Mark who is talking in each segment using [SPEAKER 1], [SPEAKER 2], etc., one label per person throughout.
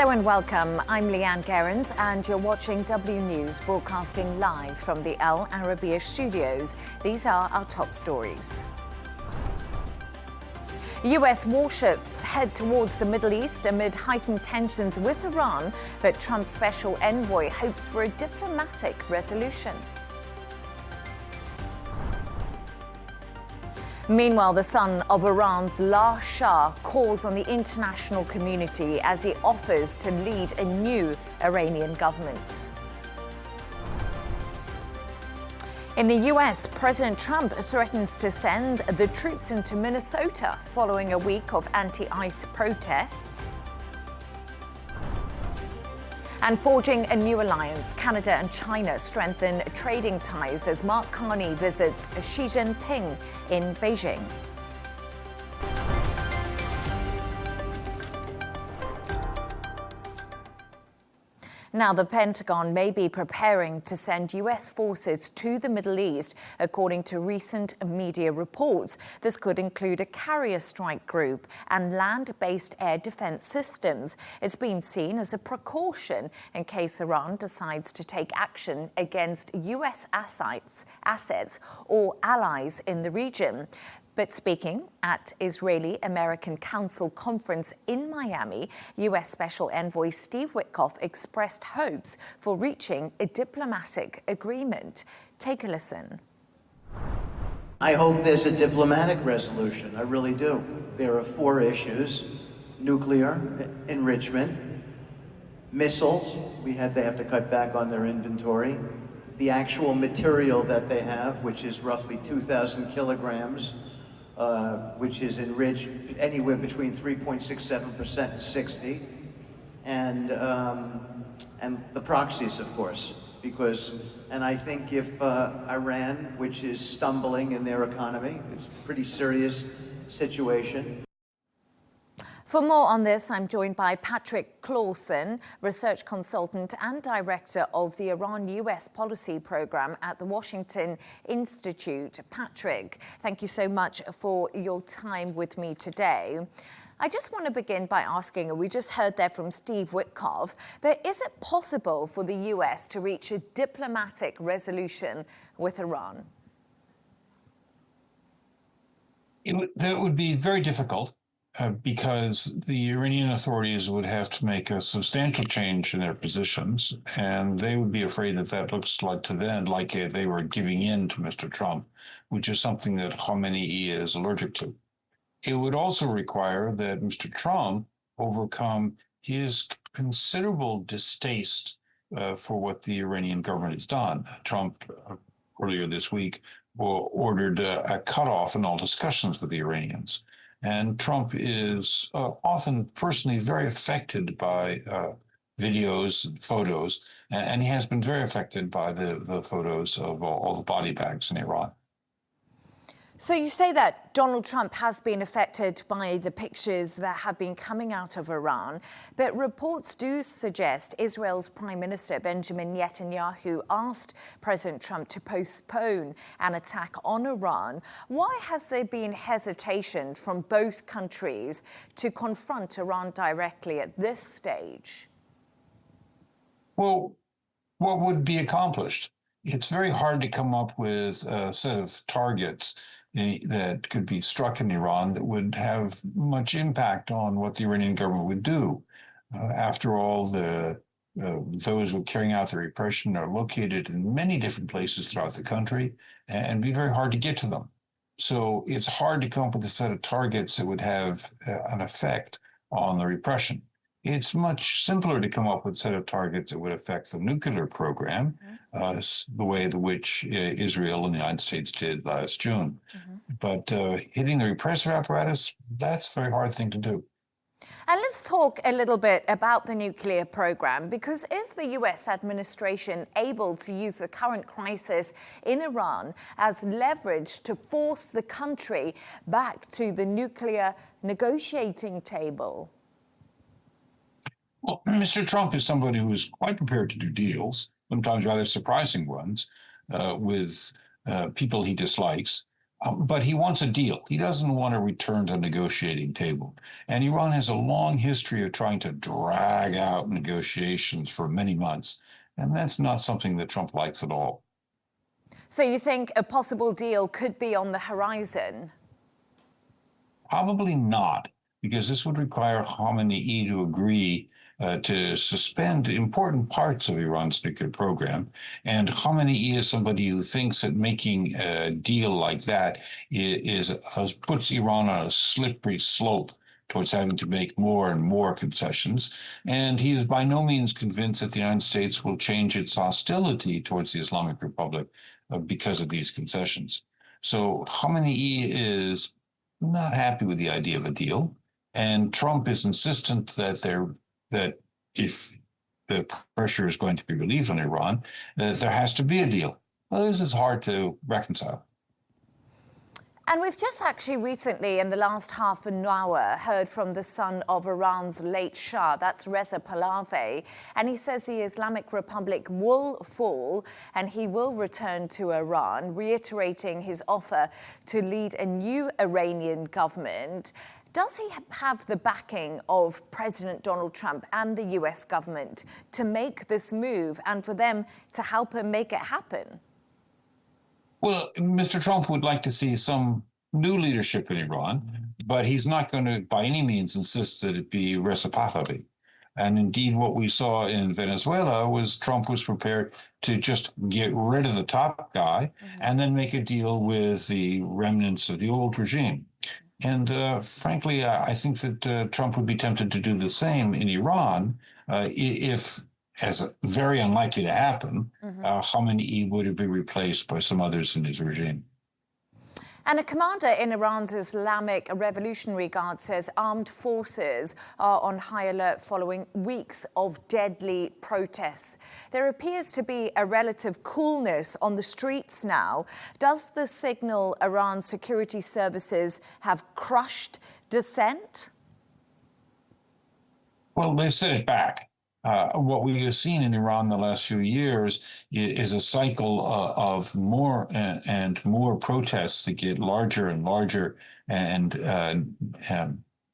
[SPEAKER 1] Hello and welcome. I'm Leigh-Ann Gerrans and you're watching W News, broadcasting live from the Al Arabiya studios. These are our top stories. US warships head towards the Middle East amid heightened tensions with Iran, but Trump's special envoy hopes for a diplomatic resolution. Meanwhile, the son of Iran's last Shah calls on the international community as he offers to lead a new Iranian government. In the US, President Trump threatens to send the troops into Minnesota following a week of anti-ICE protests. And forging a new alliance, Canada and China strengthen trading ties as Mark Carney visits Xi Jinping in Beijing. Now, the Pentagon may be preparing to send US forces to the Middle East, according to recent media reports. This could include a carrier strike group and land-based air defense systems. It's been seen as a precaution in case Iran decides to take action against US assets or allies in the region. But speaking at Israeli-American Council conference in Miami, U.S. Special Envoy Steve Witkoff expressed hopes for reaching a diplomatic agreement. Take a listen.
[SPEAKER 2] I hope there's a diplomatic resolution. I really do. There are four issues: nuclear enrichment, missiles. They have to cut back on their inventory. The actual material that they have, which is roughly 2,000 kilograms, which is enriched anywhere between 3.67% to 60%, and the proxies, of course, and I think if Iran, which is stumbling in their economy, it's a pretty serious situation.
[SPEAKER 1] For more on this, I'm joined by Patrick Clawson, research consultant and director of the Iran-US Policy Program at the Washington Institute. Patrick, thank you so much for your time with me today. I just want to begin by asking, we just heard there from Steve Witkoff, but is it possible for the US to reach a diplomatic resolution with Iran?
[SPEAKER 3] That would be very difficult. Because the Iranian authorities would have to make a substantial change in their positions, and they would be afraid that that looks like to them like they were giving in to Mr. Trump, which is something that Khamenei is allergic to. It would also require that Mr. Trump overcome his considerable distaste for what the Iranian government has done. Trump, earlier this week, ordered a cutoff in all discussions with the Iranians. And Trump is often personally very affected by videos and photos, and he has been very affected by the photos of all the body bags in Iran.
[SPEAKER 1] So you say that Donald Trump has been affected by the pictures that have been coming out of Iran, but reports do suggest Israel's Prime Minister Benjamin Netanyahu asked President Trump to postpone an attack on Iran. Why has there been hesitation from both countries to confront Iran directly at this stage?
[SPEAKER 3] Well, what would be accomplished? It's very hard to come up with a set of targets that could be struck in Iran that would have much impact on what the Iranian government would do. After all, those who are carrying out the repression are located in many different places throughout the country, and it'd be very hard to get to them. So it's hard to come up with a set of targets that would have an effect on the repression. It's much simpler to come up with a set of targets that would affect the nuclear program, the way in which Israel and the United States did last June. But hitting the repressive apparatus, that's a very hard thing to do.
[SPEAKER 1] And let's talk a little bit about the nuclear program, because is the US administration able to use the current crisis in Iran as leverage to force the country back to the nuclear negotiating table?
[SPEAKER 3] Well, Mr. Trump is somebody who is quite prepared to do deals, sometimes rather surprising ones, with people he dislikes. But he wants a deal. He doesn't want to return to the negotiating table. And Iran has a long history of trying to drag out negotiations for many months. And that's not something that Trump likes at all.
[SPEAKER 1] So you think a possible deal could be on the horizon?
[SPEAKER 3] Probably not, because this would require Khamenei to agree to suspend important parts of Iran's nuclear program. And Khamenei is somebody who thinks that making a deal like that puts Iran on a slippery slope towards having to make more and more concessions. And he is by no means convinced that the United States will change its hostility towards the Islamic Republic because of these concessions. So Khamenei is not happy with the idea of a deal. And Trump is insistent that if the pressure is going to be relieved on Iran, that there has to be a deal. Well, this is hard to reconcile.
[SPEAKER 1] And we've just actually recently, in the last half an hour, heard from the son of Iran's late Shah, that's Reza Pahlavi, and he says the Islamic Republic will fall and he will return to Iran, reiterating his offer to lead a new Iranian government. Does he have the backing of President Donald Trump and the US government to make this move and for them to help him make it happen?
[SPEAKER 3] Well, Mr. Trump would like to see some new leadership in Iran, but he's not going to, by any means, insist that it be Reza Pahlavi. And indeed, what we saw in Venezuela was Trump was prepared to just get rid of the top guy and then make a deal with the remnants of the old regime. And frankly, I think that Trump would be tempted to do the same in Iran if, as very unlikely to happen, Khamenei would be replaced by some others in his regime.
[SPEAKER 1] And a commander in Iran's Islamic Revolutionary Guard says armed forces are on high alert following weeks of deadly protests. There appears to be a relative coolness on the streets now. Does this signal Iran's security services have crushed dissent?
[SPEAKER 3] Well, they set it back. What we have seen in Iran the last few years is a cycle of more and more protests that get larger and larger and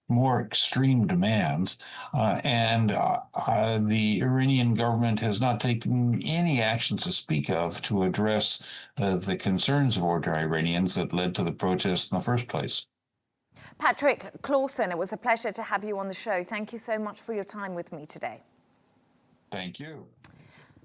[SPEAKER 3] more extreme demands. And the Iranian government has not taken any actions to speak of to address the concerns of ordinary Iranians that led to the protests in the first place.
[SPEAKER 1] Patrick Clawson, it was a pleasure to have you on the show. Thank you so much for your time with me today.
[SPEAKER 3] Thank you.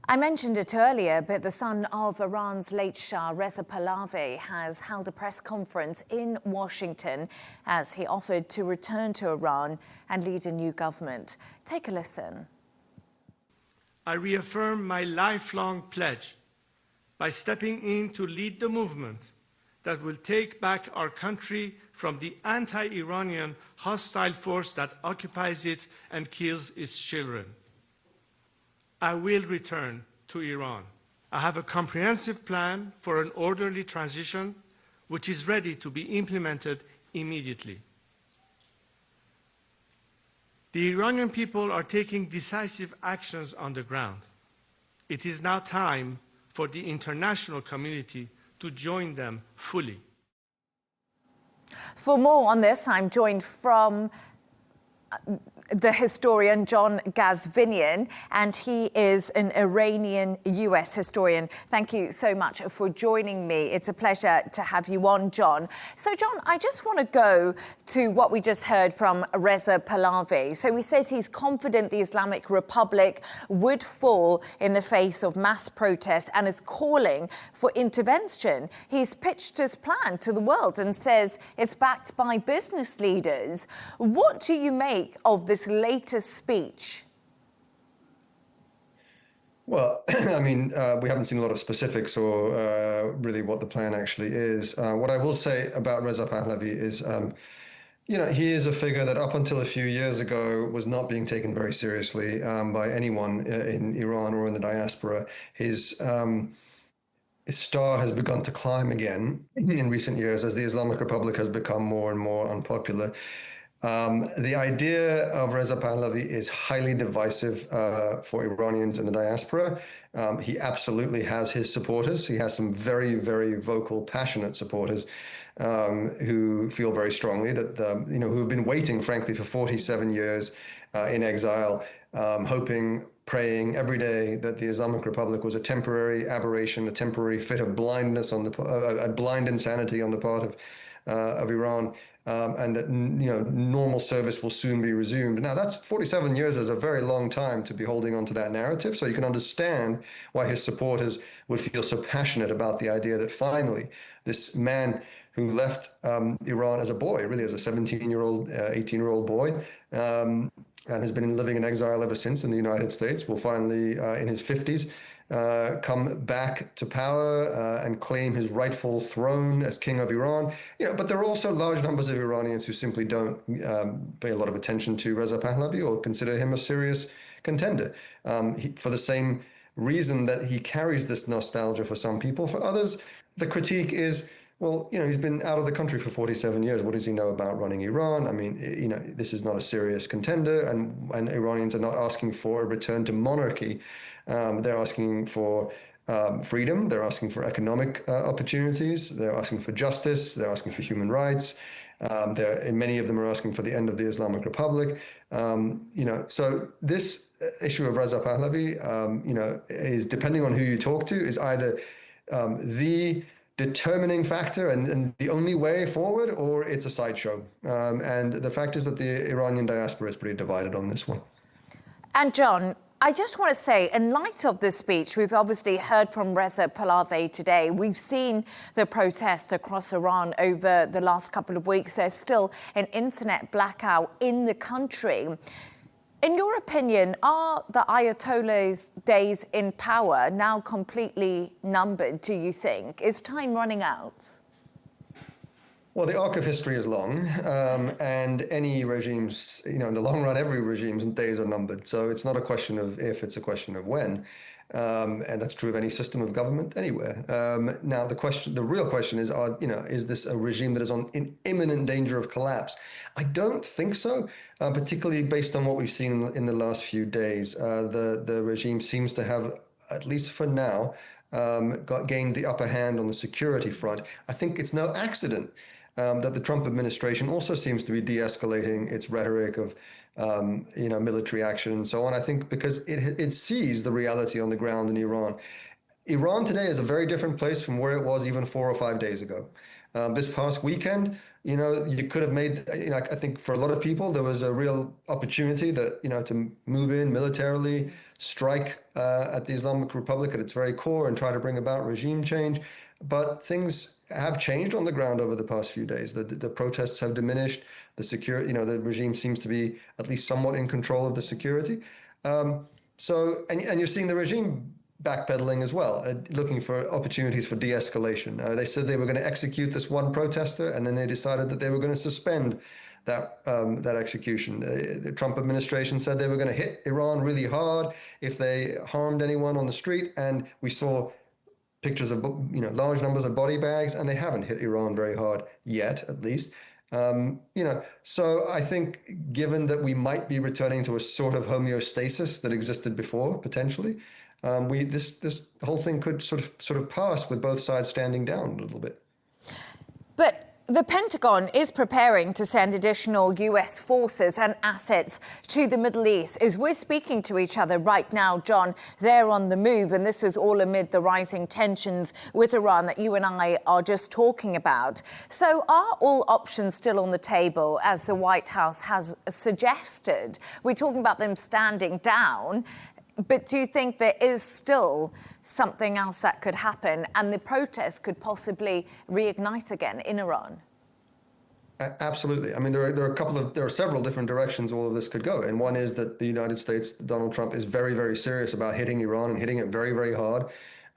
[SPEAKER 1] I mentioned it earlier, but the son of Iran's late Shah, Reza Pahlavi, has held a press conference in Washington as he offered to return to Iran and lead a new government. Take a listen.
[SPEAKER 4] I reaffirm my lifelong pledge by stepping in to lead the movement that will take back our country from the anti-Iranian hostile force that occupies it and kills its children. I will return to Iran. I have a comprehensive plan for an orderly transition, which is ready to be implemented immediately. The Iranian people are taking decisive actions on the ground. It is now time for the international community to join them fully.
[SPEAKER 1] For more on this, I'm joined from the historian John Ghazvinian, and he is an Iranian US historian. Thank you so much for joining me. It's a pleasure to have you on, John. So, John, I just want to go to what we just heard from Reza Pahlavi. So he says he's confident the Islamic Republic would fall in the face of mass protests and is calling for intervention. He's pitched his plan to the world and says it's backed by business leaders. What do you make of this latest speech?
[SPEAKER 5] Well, I mean, we haven't seen a lot of specifics or really what the plan actually is. What I will say about Reza Pahlavi is, you know, he is a figure that up until a few years ago was not being taken very seriously by anyone in Iran or in the diaspora. His star has begun to climb again in recent years as the Islamic Republic has become more and more unpopular. The idea of Reza Pahlavi is highly divisive for Iranians in the diaspora. He absolutely has his supporters. He has some very, very vocal, passionate supporters who feel very strongly that, who have been waiting, frankly, for 47 years in exile, hoping, praying every day that the Islamic Republic was a temporary aberration, a temporary fit of blindness a blind insanity on the part of Iran. And that normal service will soon be resumed. Now, that's 47 years is a very long time to be holding on to that narrative. So you can understand why his supporters would feel so passionate about the idea that finally this man who left Iran as a boy, really as a 17-year-old, 18-year-old boy, and has been living in exile ever since in the United States, will finally, in his 50s, come back to power and claim his rightful throne as king of Iran. But there are also large numbers of Iranians who simply don't pay a lot of attention to Reza Pahlavi or consider him a serious contender. For the same reason that he carries this nostalgia for some people. For others, the critique is, well, he's been out of the country for 47 years. What does he know about running Iran? I mean, this is not a serious contender, and Iranians are not asking for a return to monarchy. They're asking for freedom. They're asking for economic opportunities. They're asking for justice. They're asking for human rights. Many of them are asking for the end of the Islamic Republic. So this issue of Reza Pahlavi, is, depending on who you talk to, is either the determining factor and the only way forward, or it's a sideshow. And the fact is that the Iranian diaspora is pretty divided on this one.
[SPEAKER 1] And John, I just want to say, in light of this speech, we've obviously heard from Reza Pahlavi today. We've seen the protests across Iran over the last couple of weeks. There's still an internet blackout in the country. In your opinion, are the Ayatollah's days in power now completely numbered, do you think? Is time running out?
[SPEAKER 5] Well, the arc of history is long, and any regimes, in the long run, every regime's days are numbered. So it's not a question of if, it's a question of when. And that's true of any system of government anywhere. Now, the real question is, is this a regime that is in imminent danger of collapse? I don't think so, particularly based on what we've seen in the last few days. The regime seems to have, at least for now, gained the upper hand on the security front. I think it's no accident that the Trump administration also seems to be de-escalating its rhetoric of military action and so on. I think because it sees the reality on the ground in Iran. Iran today is a very different place from where it was even 4 or 5 days ago. This past weekend, you could have made, I think for a lot of people, there was a real opportunity that, to move in militarily, strike at the Islamic Republic at its very core and try to bring about regime change. But things have changed on the ground over the past few days. The protests have diminished. The regime seems to be at least somewhat in control of the security. And you're seeing the regime backpedaling as well, looking for opportunities for de-escalation. They said they were going to execute this one protester, and then they decided that they were going to suspend that execution. The Trump administration said they were going to hit Iran really hard if they harmed anyone on the street, and we saw pictures of large numbers of body bags, and they haven't hit Iran very hard yet, at least. So I think, given that we might be returning to a sort of homeostasis that existed before, potentially, this whole thing could sort of pass with both sides standing down a little bit.
[SPEAKER 1] But the Pentagon is preparing to send additional US forces and assets to the Middle East. As we're speaking to each other right now, John, they're on the move, and this is all amid the rising tensions with Iran that you and I are just talking about. So are all options still on the table, as the White House has suggested? We're talking about them standing down. But do you think there is still something else that could happen and the protests could possibly reignite again in Iran?
[SPEAKER 5] Absolutely. I mean, there are several different directions all of this could go. And one is that the United States, Donald Trump, is very, very serious about hitting Iran and hitting it very, very hard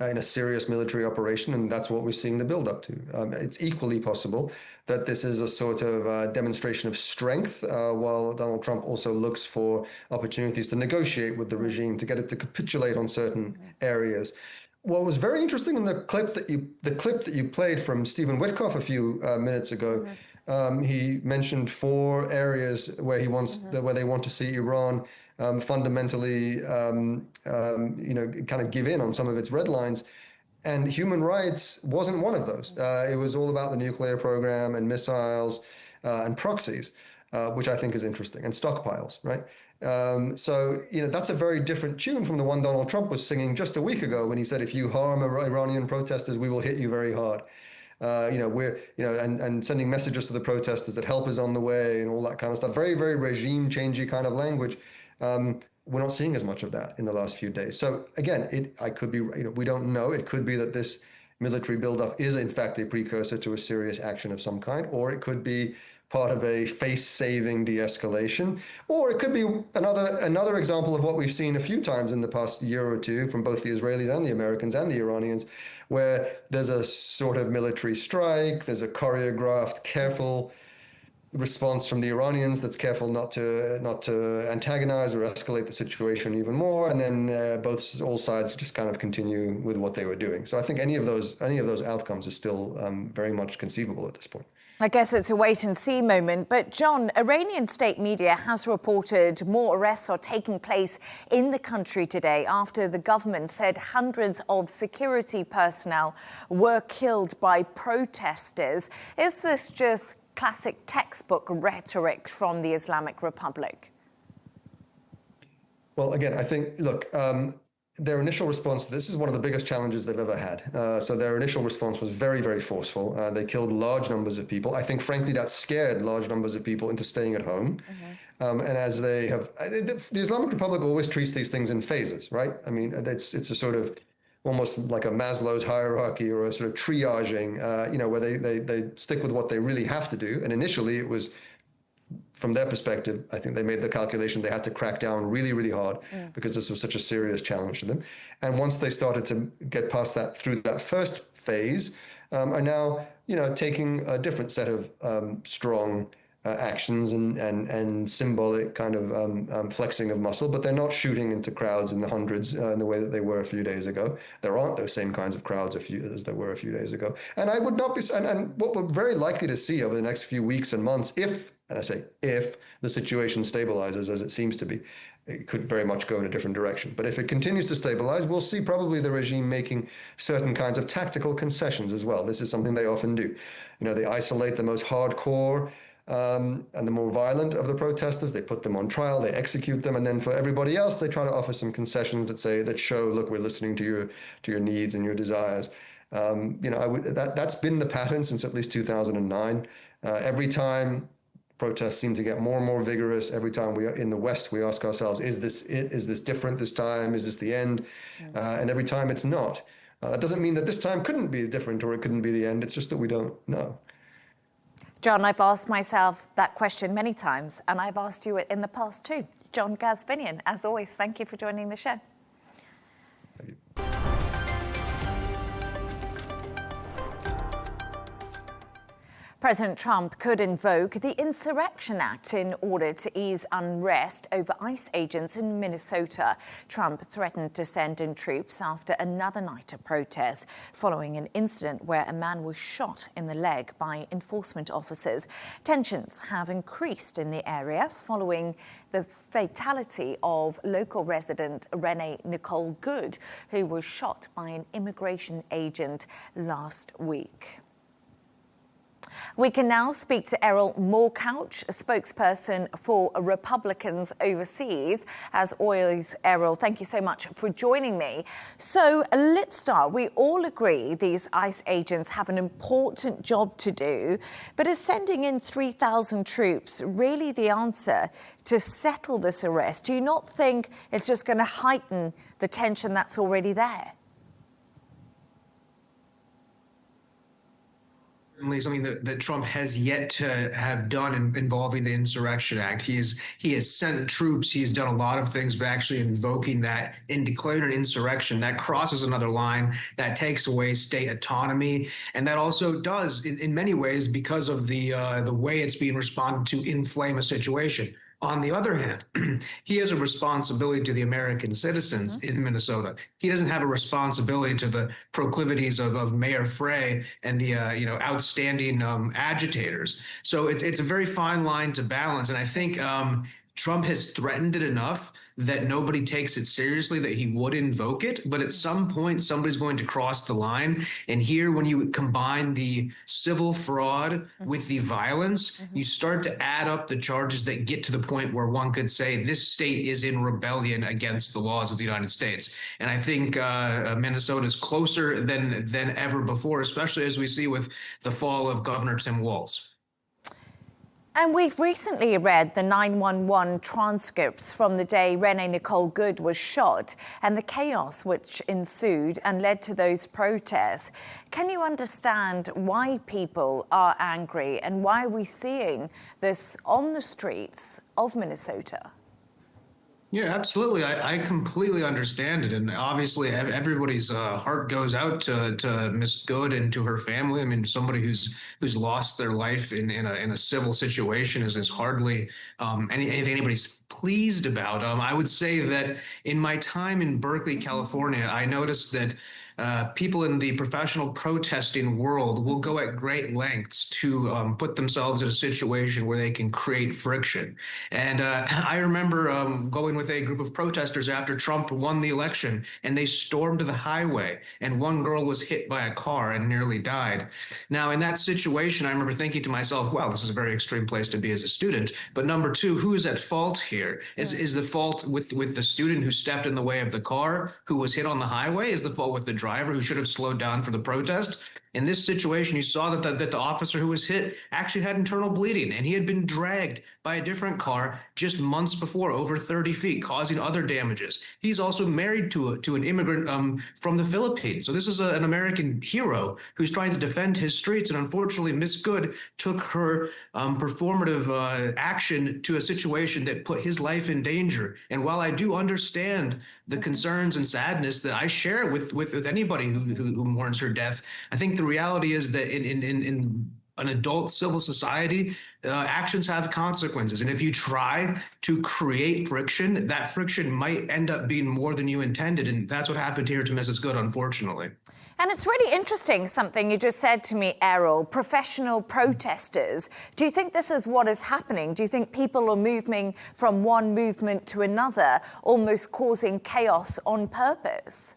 [SPEAKER 5] in a serious military operation. And that's what we're seeing the build up to. It's equally possible that this is a sort of demonstration of strength, while Donald Trump also looks for opportunities to negotiate with the regime, to get it to capitulate on certain areas. What was very interesting in the clip that you played from Stephen Witkoff a few minutes ago He mentioned 4 areas where he wants where they want to see Iran fundamentally, kind of give in on some of its red lines. And human rights wasn't one of those. It was all about the nuclear program and missiles and proxies, which I think is interesting, and stockpiles, right? So, that's a very different tune from the one Donald Trump was singing just a week ago when he said, if you harm Iranian protesters, we will hit you very hard. And sending messages to the protesters that help is on the way and all that kind of stuff. Very, very regime changey kind of language. We're not seeing as much of that in the last few days. So again, I could be, we don't know. It could be that this military buildup is in fact a precursor to a serious action of some kind, or it could be part of a face-saving de-escalation, or it could be another example of what we've seen a few times in the past year or two from both the Israelis and the Americans and the Iranians, where there's a sort of military strike, there's a choreographed, careful response from the Iranians that's careful not to antagonize or escalate the situation even more, and then all sides just kind of continue with what they were doing. So I think any of those outcomes is still very much conceivable at this point.
[SPEAKER 1] I guess it's a wait-and-see moment. But, John, Iranian state media has reported more arrests are taking place in the country today after the government said hundreds of security personnel were killed by protesters. Is this just classic textbook rhetoric from the Islamic Republic?
[SPEAKER 5] Well, again, I think, look, their initial response to this is one of the biggest challenges they've ever had. So their initial response was very, very forceful. They killed large numbers of people. I think, frankly, that scared large numbers of people into staying at home. And as they have, the Islamic Republic always treats these things in phases, right? I mean, it's a sort of almost like a Maslow's hierarchy or a sort of triaging, where they stick with what they really have to do. And initially it was, from their perspective, I think they made the calculation they had to crack down really, really hard because this was such a serious challenge to them. And once they started to get past that through that first phase, are now, taking a different set of strong actions and symbolic kind of flexing of muscle, but they're not shooting into crowds in the hundreds in the way that they were a few days ago. There aren't those same kinds of crowds as there were a few days ago. And I would not be, and what we're very likely to see over the next few weeks and months, if the situation stabilizes as it seems to be, it could very much go in a different direction. But if it continues to stabilize, we'll see probably the regime making certain kinds of tactical concessions as well. This is something they often do. They isolate the most hardcore and the more violent of the protesters. They put them on trial, they execute them, and then for everybody else, they try to offer some concessions that show, look, we're listening to your needs and your desires. That's been the pattern since at least 2009. Every time protests seem to get more and more vigorous. Every time we are in the West, we ask ourselves, is this different this time? Is this the end? And every time it's not. That doesn't mean that this time couldn't be different or it couldn't be the end. It's just that we don't know.
[SPEAKER 1] John, I've asked myself that question many times, and I've asked you it in the past too. John Ghazvinian, as always, thank you for joining the show.
[SPEAKER 5] Thank you.
[SPEAKER 1] President Trump could invoke the Insurrection Act in order to ease unrest over ICE agents in Minnesota. Trump threatened to send in troops after another night of protests, following an incident where a man was shot in the leg by enforcement officers. Tensions have increased in the area following the fatality of local resident Renee Nicole Good, who was shot by an immigration agent last week. We can now speak to Errol Morkoç, a spokesperson for Republicans overseas. As always, Errol, thank you so much for joining me. So let's start. We all agree these ICE agents have an important job to do, but is sending in 3,000 troops really the answer to settle this arrest? Do you not think it's just going to heighten the tension that's already there?
[SPEAKER 6] Certainly something that Trump has yet to have done involving the Insurrection Act. He has sent troops. He's done a lot of things, but actually invoking that and declaring an insurrection, that crosses another line, that takes away state autonomy. And that also does, in many ways, because of the way it's being responded to, inflame a situation. On the other hand, he has a responsibility to the American citizens in Minnesota. He doesn't have a responsibility to the proclivities of Mayor Frey and the outstanding agitators. So it's a very fine line to balance, and I think Trump has threatened it enough that nobody takes it seriously that he would invoke it. But at some point, somebody's going to cross the line. And here, when you combine the civil fraud with the violence, you start to add up the charges that get to the point where one could say this state is in rebellion against the laws of the United States. And I think Minnesota is closer than ever before, especially as we see with the fall of Governor Tim Walz.
[SPEAKER 1] And we've recently read the 911 transcripts from the day Renee Nicole Good was shot and the chaos which ensued and led to those protests. Can you understand why people are angry and why are we seeing this on the streets of Minnesota?
[SPEAKER 6] Yeah, absolutely. I completely understand it. And obviously, everybody's heart goes out to Miss Good and to her family. I mean, somebody who's lost their life in a civil situation is hardly anything anybody's pleased about. I would say that in my time in Berkeley, California, I noticed that people in the professional protesting world will go at great lengths to put themselves in a situation where they can create friction. And I remember going with a group of protesters after Trump won the election, and they stormed the highway, and one girl was hit by a car and nearly died. Now, in that situation, I remember thinking to myself, wow, this is a very extreme place to be as a student. But number two, who is at fault here? Is the fault with the student who stepped in the way of the car, who was hit on the highway? Is the fault with the driver who should have slowed down for the protest? In this situation, you saw that the officer who was hit actually had internal bleeding, and he had been dragged by a different car just months before, over 30 feet, causing other damages. He's also married to an immigrant from the Philippines. So this is an American hero who's trying to defend his streets. And unfortunately, Miss Good took her performative action to a situation that put his life in danger. And while I do understand the concerns and sadness that I share with anybody who mourns her death, I think the reality is that in an adult civil society, actions have consequences. And if you try to create friction, that friction might end up being more than you intended. And that's what happened here to Mrs. Good, unfortunately.
[SPEAKER 1] And it's really interesting, something you just said to me, Errol, professional protesters. Do you think this is what is happening? Do you think people are moving from one movement to another, almost causing chaos on purpose?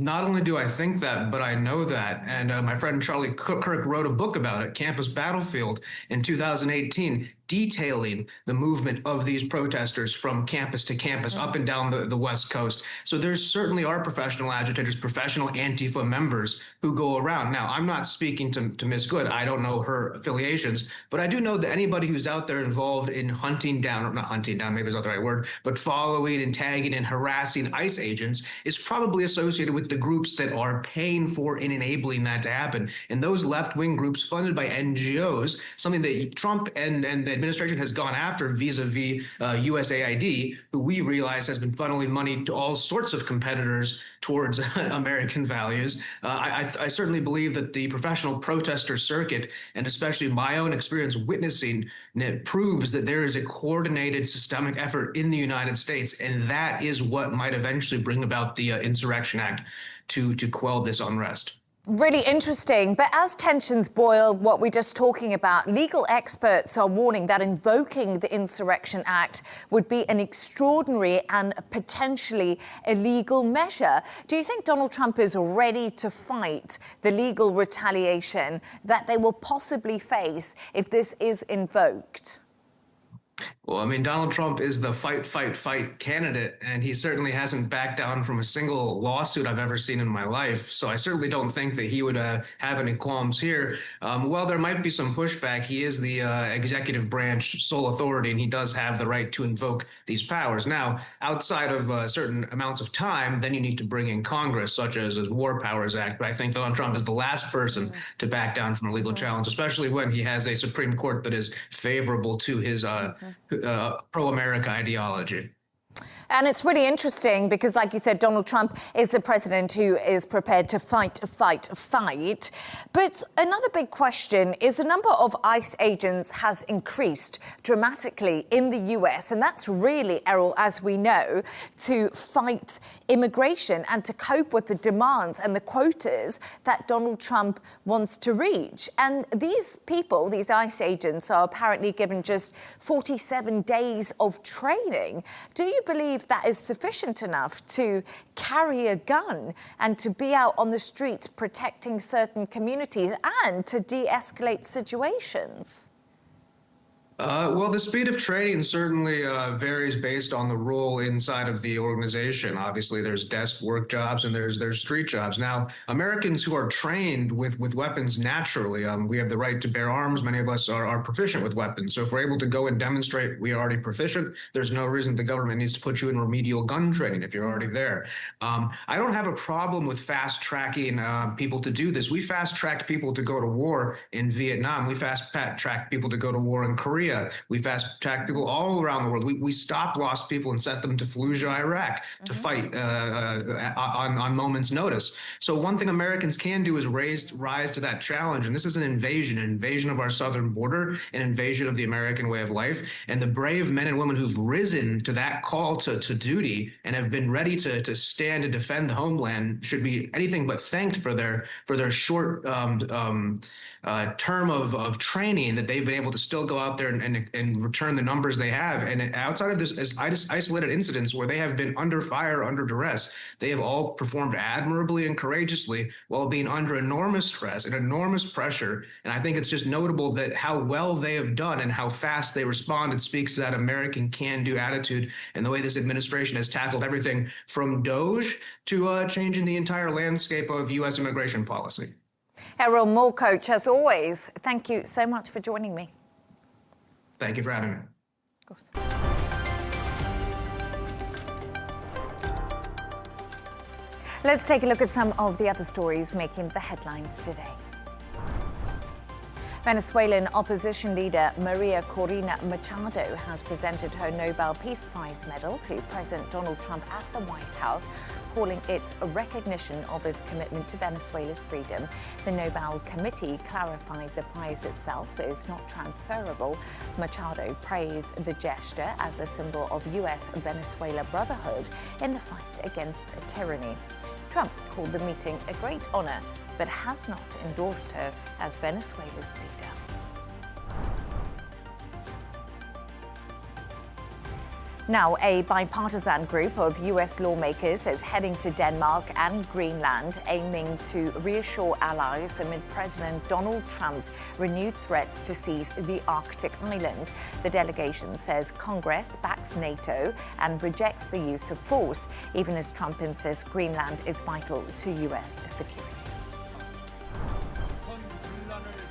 [SPEAKER 6] Not only do I think that, but I know that. And my friend Charlie Kirk wrote a book about it, Campus Battlefield, in 2018, detailing the movement of these protesters from campus to campus up and down the West Coast. So there certainly are professional agitators, professional Antifa members who go around. Now, I'm not speaking to Ms. Good. I don't know her affiliations, but I do know that anybody who's out there involved in hunting down, or not hunting down, maybe that's not the right word, but following and tagging and harassing ICE agents is probably associated with the groups that are paying for and enabling that to happen. And those left-wing groups funded by NGOs, something that Trump and the administration has gone after vis-a-vis USAID, who we realize has been funneling money to all sorts of competitors towards American values. I certainly believe that the professional protester circuit, and especially my own experience witnessing it, proves that there is a coordinated systemic effort in the United States, and that is what might eventually bring about the Insurrection Act to quell this unrest.
[SPEAKER 1] Really interesting. But as tensions boil, what we're just talking about, legal experts are warning that invoking the Insurrection Act would be an extraordinary and potentially illegal measure. Do you think Donald Trump is ready to fight the legal retaliation that they will possibly face if this is invoked?
[SPEAKER 6] Well, I mean, Donald Trump is the fight candidate, and he certainly hasn't backed down from a single lawsuit I've ever seen in my life. So I certainly don't think that he would have any qualms here. While there might be some pushback, he is the executive branch sole authority, and he does have the right to invoke these powers. Now, outside of certain amounts of time, then you need to bring in Congress, such as War Powers Act. But I think Donald Trump is the last person to back down from a legal challenge, especially when he has a Supreme Court that is favorable to his pro-America ideology.
[SPEAKER 1] And it's really interesting because, like you said, Donald Trump is the president who is prepared to fight. But another big question is the number of ICE agents has increased dramatically in the US. And that's really, Errol, as we know, to fight immigration and to cope with the demands and the quotas that Donald Trump wants to reach. And these people, these ICE agents, are apparently given just 47 days of training. Do you believe that is sufficient enough to carry a gun and to be out on the streets protecting certain communities and to de-escalate situations?
[SPEAKER 6] Well, the speed of training certainly varies based on the role inside of the organization. Obviously, there's desk work jobs and there's street jobs. Now, Americans who are trained with weapons naturally, we have the right to bear arms. Many of us are proficient with weapons. So if we're able to go and demonstrate we are already proficient, there's no reason the government needs to put you in remedial gun training if you're already there. I don't have a problem with fast-tracking people to do this. We fast-tracked people to go to war in Vietnam. We fast-tracked people to go to war in Korea. We fast-track people all around the world. We stopped lost people and sent them to Fallujah, Iraq, to fight on moment's notice. So one thing Americans can do is rise to that challenge. And this is an invasion of our southern border, an invasion of the American way of life. And the brave men and women who've risen to that call to duty and have been ready to stand and defend the homeland should be anything but thanked for their short term of training, that they've been able to still go out there and return the numbers they have. And outside of this, as isolated incidents where they have been under fire, under duress, they have all performed admirably and courageously while being under enormous stress and enormous pressure. And I think it's just notable that how well they have done and how fast they responded speaks to that American can-do attitude and the way this administration has tackled everything from DOGE to changing the entire landscape of U.S. immigration policy.
[SPEAKER 1] Errol Morkoç, as always, thank you so much for joining me.
[SPEAKER 6] Thank you for having me.
[SPEAKER 1] Of course. Let's take a look at some of the other stories making the headlines today. Venezuelan opposition leader Maria Corina Machado has presented her Nobel Peace Prize medal to President Donald Trump at the White House, calling it a recognition of his commitment to Venezuela's freedom. The Nobel Committee clarified the prize itself is not transferable. Machado praised the gesture as a symbol of U.S.-Venezuela brotherhood in the fight against tyranny. Trump called the meeting a great honor, but has not endorsed her as Venezuela's leader. Now, a bipartisan group of U.S. lawmakers is heading to Denmark and Greenland, aiming to reassure allies amid President Donald Trump's renewed threats to seize the Arctic island. The delegation says Congress backs NATO and rejects the use of force, even as Trump insists Greenland is vital to U.S. security.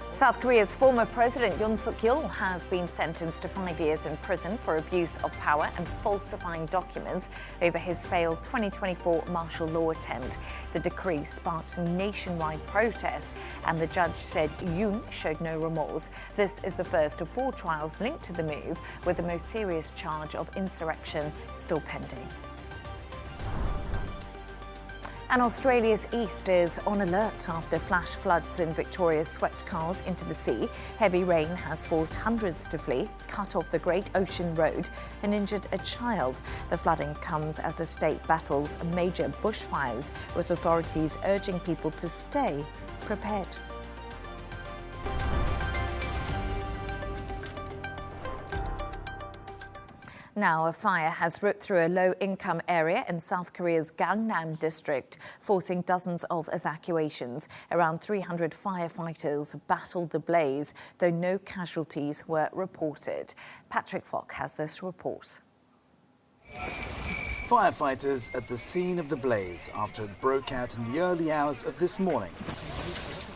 [SPEAKER 1] South Korea's former president Yoon Suk-yeol has been sentenced to 5 years in prison for abuse of power and falsifying documents over his failed 2024 martial law attempt. The decree sparked nationwide protests, and the judge said Yoon showed no remorse. This is the first of 4 trials linked to the move, with the most serious charge of insurrection still pending. And Australia's east is on alert after flash floods in Victoria swept cars into the sea. Heavy rain has forced hundreds to flee, cut off the Great Ocean Road and injured a child. The flooding comes as the state battles major bushfires, with authorities urging people to stay prepared. Now, a fire has ripped through a low-income area in South Korea's Gangnam district, forcing dozens of evacuations. Around 300 firefighters battled the blaze, though no casualties were reported. Patrick Falk has this report.
[SPEAKER 7] Firefighters at the scene of the blaze after it broke out in the early hours of this morning.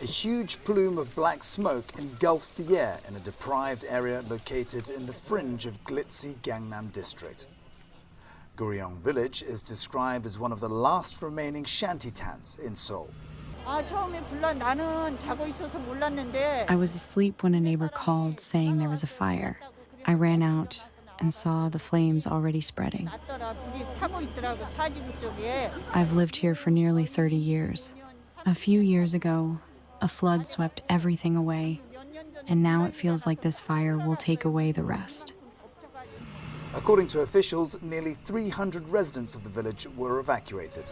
[SPEAKER 7] A huge plume of black smoke engulfed the air in a deprived area located in the fringe of glitzy Gangnam district. Guryong village is described as one of the last remaining shantytowns in Seoul.
[SPEAKER 8] I was asleep when a neighbor called saying there was a fire. I ran out and saw the flames already spreading. I've lived here for nearly 30 years. A few years ago, a flood swept everything away, and now it feels like this fire will take away the rest.
[SPEAKER 7] According to officials, nearly 300 residents of the village were evacuated.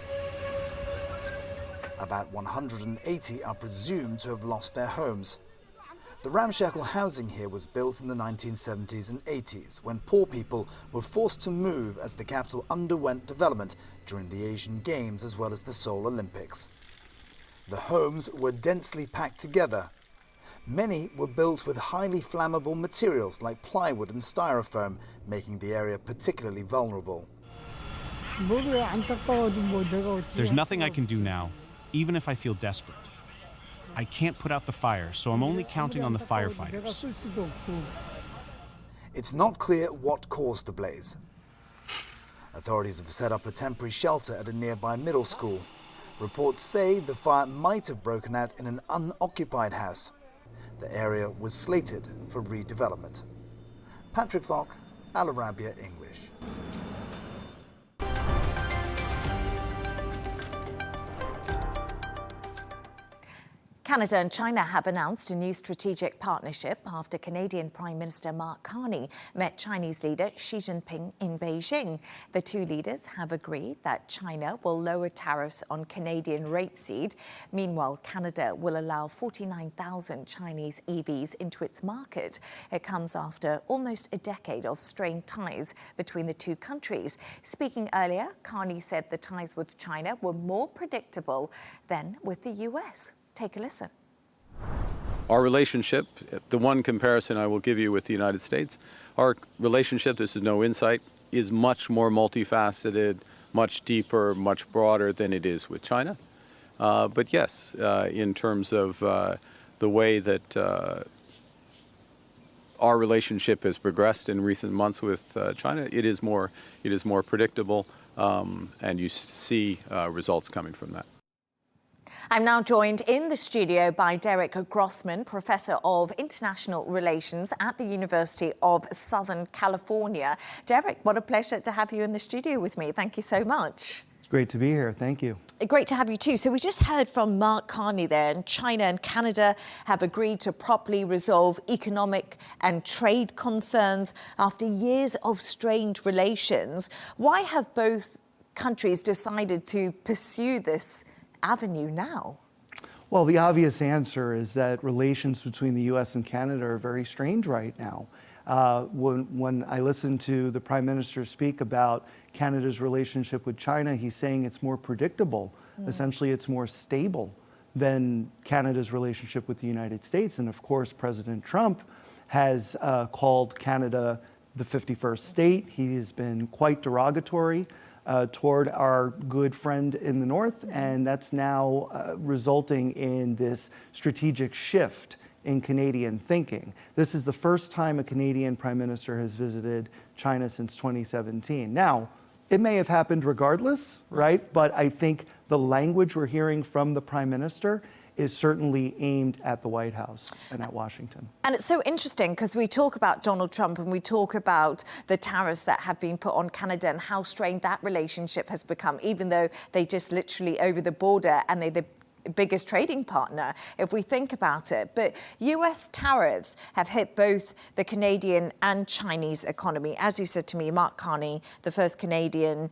[SPEAKER 7] About 180 are presumed to have lost their homes. The ramshackle housing here was built in the 1970s and 80s, when poor people were forced to move as the capital underwent development during the Asian Games as well as the Seoul Olympics. The homes were densely packed together. Many were built with highly flammable materials like plywood and styrofoam, making the area particularly vulnerable.
[SPEAKER 9] There's nothing I can do now, even if I feel desperate. I can't put out the fire, so I'm only counting on the firefighters.
[SPEAKER 7] It's not clear what caused the blaze. Authorities have set up a temporary shelter at a nearby middle school. Reports say the fire might have broken out in an unoccupied house. The area was slated for redevelopment. Patrick Falk, Arabiya English.
[SPEAKER 1] Canada and China have announced a new strategic partnership after Canadian Prime Minister Mark Carney met Chinese leader Xi Jinping in Beijing. The two leaders have agreed that China will lower tariffs on Canadian rapeseed. Meanwhile, Canada will allow 49,000 Chinese EVs into its market. It comes after almost a decade of strained ties between the two countries. Speaking earlier, Carney said the ties with China were more predictable than with the US. Take a listen.
[SPEAKER 10] Our relationship, the one comparison I will give you with the United States, our relationship, this is no insight, is much more multifaceted, much deeper, much broader than it is with China. But yes, in terms of the way that our relationship has progressed in recent months with China, it is more predictable, and you see results coming from that.
[SPEAKER 1] I'm now joined in the studio by Derek Grossman, Professor of International Relations at the University of Southern California. Derek, what a pleasure to have you in the studio with me. Thank you so much.
[SPEAKER 11] It's great to be here. Thank you.
[SPEAKER 1] Great to have you too. So we just heard from Mark Carney there, and China and Canada have agreed to properly resolve economic and trade concerns after years of strained relations. Why have both countries decided to pursue this avenue now?
[SPEAKER 11] Well, the obvious answer is that relations between the U.S. and Canada are very strained right now. When I listen to the Prime Minister speak about Canada's relationship with China, he's saying it's more predictable. Essentially, it's more stable than Canada's relationship with the United States. And of course, President Trump has called Canada the 51st state. He has been quite derogatory toward our good friend in the north, and that's now resulting in this strategic shift in Canadian thinking. This is the first time a Canadian Prime Minister has visited China since 2017. Now, it may have happened regardless, right? But I think the language we're hearing from the Prime Minister is certainly aimed at the White House and at Washington.
[SPEAKER 1] And it's so interesting because we talk about Donald Trump and we talk about the tariffs that have been put on Canada and how strained that relationship has become, even though they just literally over the border and they're the biggest trading partner, if we think about it. But US tariffs have hit both the Canadian and Chinese economy. As you said to me, Mark Carney, the first Canadian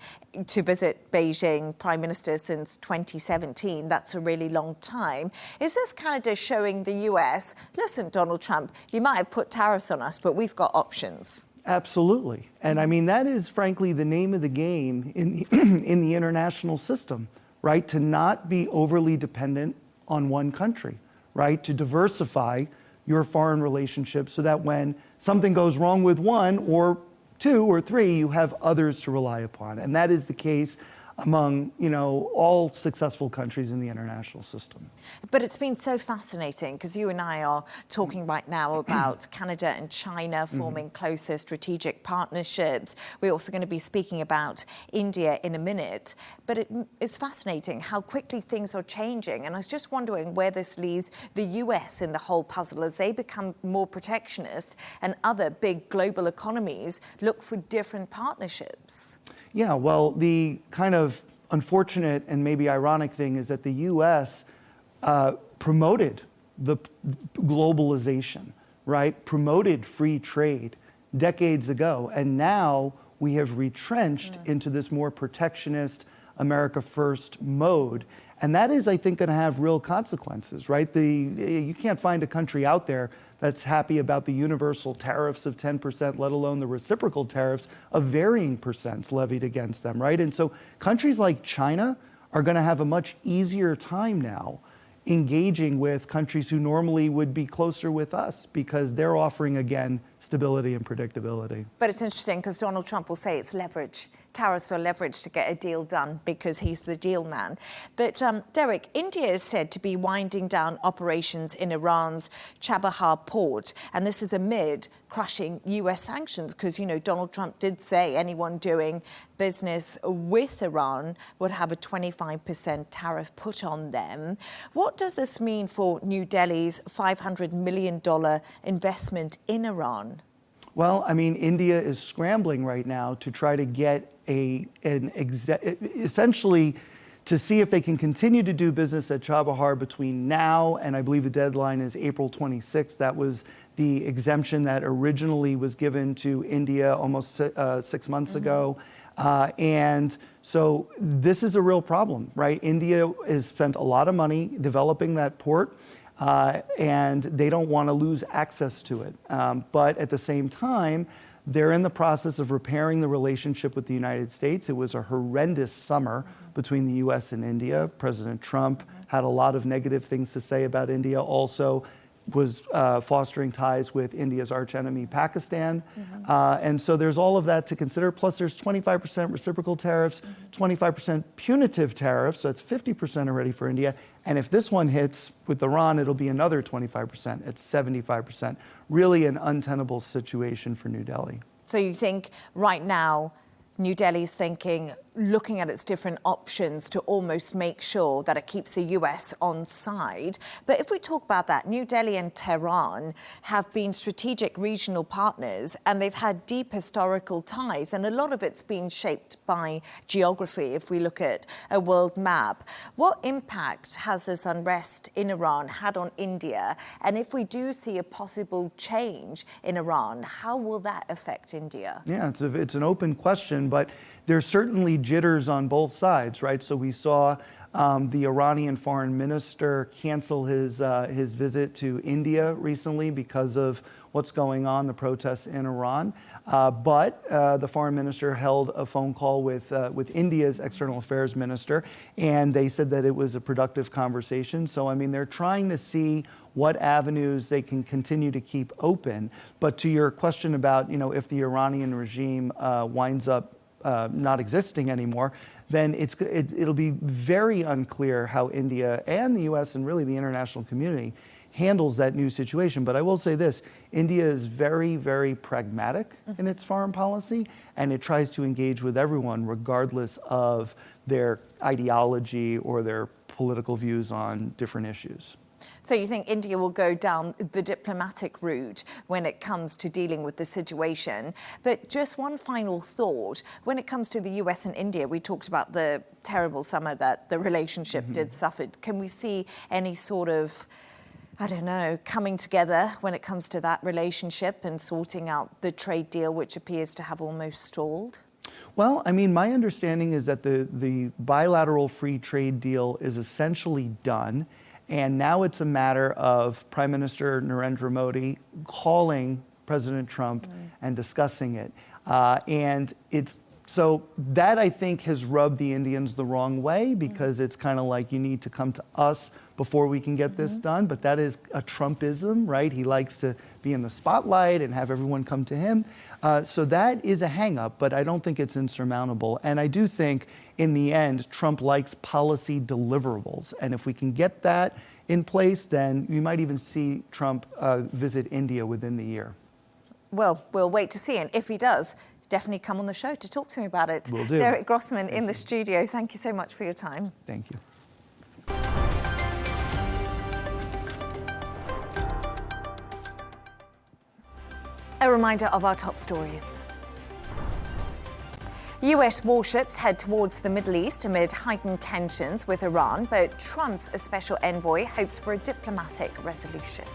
[SPEAKER 1] to visit Beijing, Prime Minister since 2017. That's a really long time. Is this Canada showing the US, listen, Donald Trump, you might have put tariffs on us, but we've got options?
[SPEAKER 11] Absolutely. And I mean, that is frankly the name of the game in the international system. Right, to not be overly dependent on one country, right? To diversify your foreign relationships so that when something goes wrong with one or two or three, you have others to rely upon. And that is the case among, all successful countries in the international system.
[SPEAKER 1] But it's been so fascinating because you and I are talking right now about Canada and China forming closer strategic partnerships. We're also going to be speaking about India in a minute. But it is fascinating how quickly things are changing. And I was just wondering where this leaves the US in the whole puzzle as they become more protectionist and other big global economies look for different partnerships.
[SPEAKER 11] Yeah, well, the kind of unfortunate and maybe ironic thing is that the U.S. Promoted the globalization, right? Promoted free trade decades ago. And now we have retrenched into this more protectionist, America first mode. And that is, I think, going to have real consequences, right? You can't find a country out there that's happy about the universal tariffs of 10%, let alone the reciprocal tariffs of varying percents levied against them, right? And so countries like China are going to have a much easier time now engaging with countries who normally would be closer with us because they're offering, again, stability and predictability.
[SPEAKER 1] But it's interesting because Donald Trump will say it's leverage. Tariffs are leverage to get a deal done because he's the deal man. But Derek, India is said to be winding down operations in Iran's Chabahar port. And this is amid crushing US sanctions because, Donald Trump did say anyone doing business with Iran would have a 25% tariff put on them. What does this mean for New Delhi's $500 million investment in Iran?
[SPEAKER 11] Well, I mean, India is scrambling right now to try to get essentially to see if they can continue to do business at Chabahar between now and I believe the deadline is April 26th. That was the exemption that originally was given to India almost 6 months ago. And so this is a real problem, right? India has spent a lot of money developing that port. And they don't want to lose access to it. But at the same time, they're in the process of repairing the relationship with the United States. It was a horrendous summer between the US and India. President Trump had a lot of negative things to say about India, also was fostering ties with India's archenemy, Pakistan. And so there's all of that to consider. Plus there's 25% reciprocal tariffs, 25% punitive tariffs. So it's 50% already for India. And if this one hits with Iran, it'll be another 25%. It's 75%. Really an untenable situation for New Delhi.
[SPEAKER 1] So you think right now, New Delhi's looking at its different options to almost make sure that it keeps the US on side. But if we talk about that, New Delhi and Tehran have been strategic regional partners and they've had deep historical ties. And a lot of it's been shaped by geography if we look at a world map. What impact has this unrest in Iran had on India? And if we do see a possible change in Iran, how will that affect India?
[SPEAKER 11] Yeah, it's an open question, but there's certainly jitters on both sides, right? So we saw the Iranian foreign minister cancel his visit to India recently because of what's going on, the protests in Iran. But the foreign minister held a phone call with India's external affairs minister, and they said that it was a productive conversation. So, I mean, they're trying to see what avenues they can continue to keep open. But to your question about, if the Iranian regime winds up not existing anymore, then it'll be very unclear how India and the US and really the international community handles that new situation. But I will say this, India is very, very pragmatic in its foreign policy, and it tries to engage with everyone regardless of their ideology or their political views on different issues.
[SPEAKER 1] So you think India will go down the diplomatic route when it comes to dealing with the situation. But just one final thought. When it comes to the US and India, we talked about the terrible summer that the relationship did suffer. Can we see any sort of, coming together when it comes to that relationship and sorting out the trade deal, which appears to have almost stalled?
[SPEAKER 11] Well, I mean, my understanding is that the bilateral free trade deal is essentially done. And now it's a matter of Prime Minister Narendra Modi calling President Trump and discussing it. And it's So that, I think, has rubbed the Indians the wrong way, because it's kind of like, you need to come to us before we can get this done. But that is a Trumpism, right? He likes to be in the spotlight and have everyone come to him. So that is a hang-up, but I don't think it's insurmountable. And I do think, in the end, Trump likes policy deliverables. And if we can get that in place, then you might even see Trump visit India within the year.
[SPEAKER 1] Well, we'll wait to see. And if he does, definitely come on the show to talk to me about it.
[SPEAKER 11] Will do.
[SPEAKER 1] Derek Grossman in the studio, thank you so much for your time.
[SPEAKER 11] Thank you.
[SPEAKER 1] A reminder of our top stories. US warships head towards the Middle East amid heightened tensions with Iran, but Trump's special envoy hopes for a diplomatic resolution.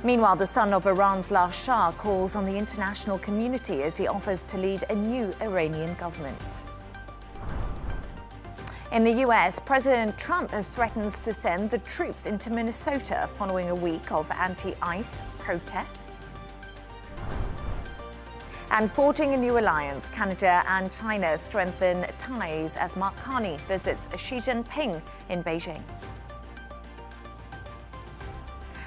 [SPEAKER 1] Meanwhile, the son of Iran's last Shah calls on the international community as he offers to lead a new Iranian government. In the US, President Trump threatens to send the troops into Minnesota following a week of anti-ICE protests. And forging a new alliance, Canada and China strengthen ties as Mark Carney visits Xi Jinping in Beijing.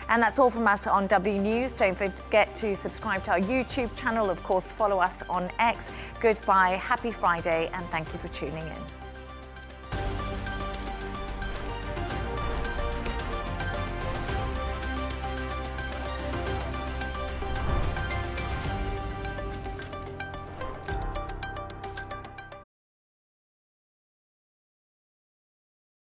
[SPEAKER 1] And that's all from us on W News. Don't forget to subscribe to our YouTube channel. Of course, follow us on X. Goodbye, happy Friday, and thank you for tuning in.